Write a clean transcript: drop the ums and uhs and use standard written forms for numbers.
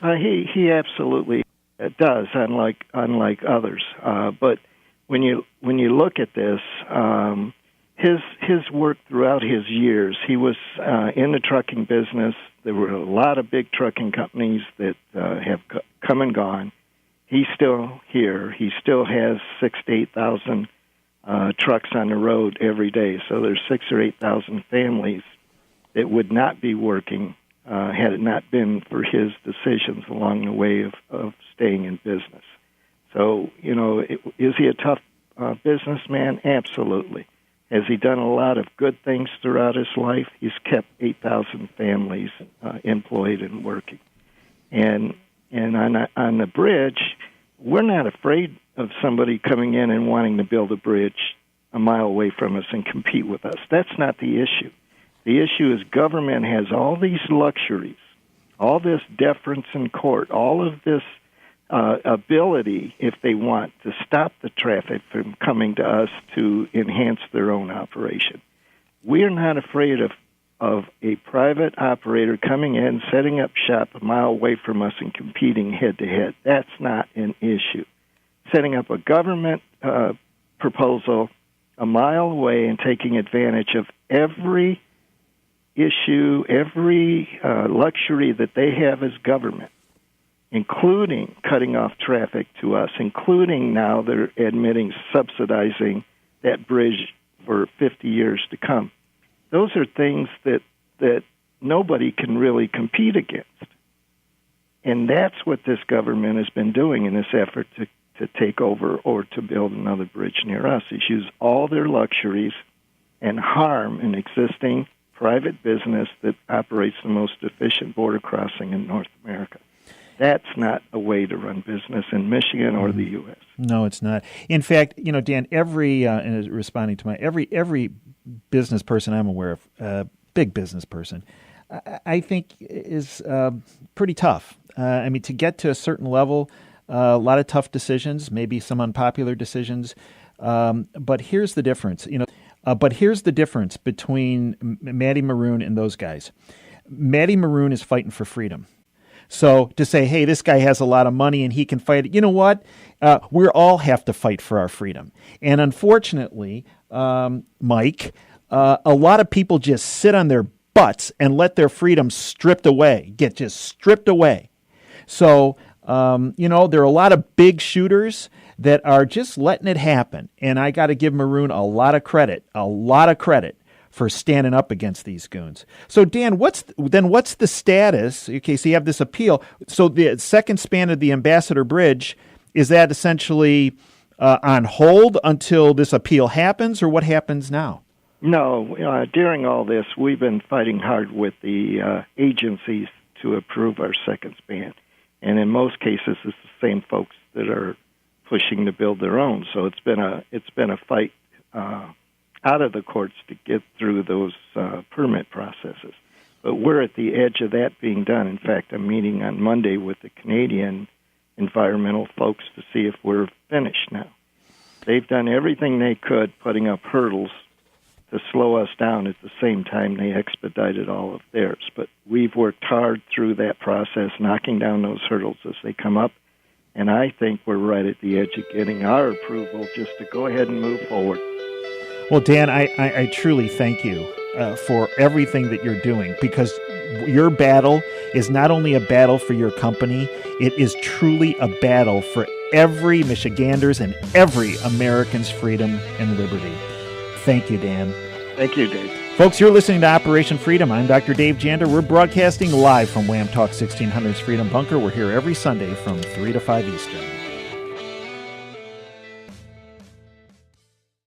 He absolutely does, unlike others. But when you look at this, his work throughout his years, he was in the trucking business. There were a lot of big trucking companies that have come and gone. He's still here. He still has 6,000 to 8,000 trucks on the road every day. So there's 6,000 or 8,000 families that would not be working had it not been for his decisions along the way of staying in business. So, is he a tough businessman? Absolutely. Has he done a lot of good things throughout his life? He's kept 8,000 families employed and working. And on the bridge, we're not afraid of somebody coming in and wanting to build a bridge a mile away from us and compete with us. That's not the issue. The issue is government has all these luxuries, all this deference in court, all of this ability, if they want, to stop the traffic from coming to us to enhance their own operation. We are not afraid of a private operator coming in, setting up shop a mile away from us and competing head-to-head. That's not an issue. Setting up a government proposal a mile away and taking advantage of every issue, every luxury that they have as government, including cutting off traffic to us, including now they're admitting subsidizing that bridge for 50 years to come. Those are things that nobody can really compete against. And that's what this government has been doing in this effort to take over or to build another bridge near us, is use all their luxuries and harm an existing private business that operates the most efficient border crossing in North America. That's not a way to run business in Michigan or the U.S. No, it's not. In fact, Dan, responding to every business person I'm aware of, big business person, I think is pretty tough. To get to a certain level, a lot of tough decisions, maybe some unpopular decisions. But here's the difference. But here's the difference between Matty Maroon and those guys. Matty Maroon is fighting for freedom. So to say, hey, this guy has a lot of money and he can fight it, you know what? We all have to fight for our freedom. And unfortunately, Mike, a lot of people just sit on their butts and let their freedom get just stripped away. So, there are a lot of big shooters that are just letting it happen. And I got to give Maroon a lot of credit for standing up against these goons. So, Dan, what's the status? Okay, so you have this appeal. So the second span of the Ambassador Bridge, is that essentially on hold until this appeal happens, or what happens now? No, during all this, we've been fighting hard with the agencies to approve our second span. And in most cases, it's the same folks that are pushing to build their own. So it's been a fight out of the courts to get through those permit processes. But we're at the edge of that being done. In fact, I'm meeting on Monday with the Canadian environmental folks to see if we're finished now. They've done everything they could, putting up hurdles to slow us down. At the same time, they expedited all of theirs. But we've worked hard through that process, knocking down those hurdles as they come up. And I think we're right at the edge of getting our approval just to go ahead and move forward. Well, Dan, I truly thank you for everything that you're doing, because your battle is not only a battle for your company, it is truly a battle for every Michigander's and every American's freedom and liberty. Thank you, Dan. Thank you, Dave. Folks, you're listening to Operation Freedom. I'm Dr. Dave Janda. We're broadcasting live from Wham Talk 1600's Freedom Bunker. We're here every Sunday from 3 to 5 Eastern.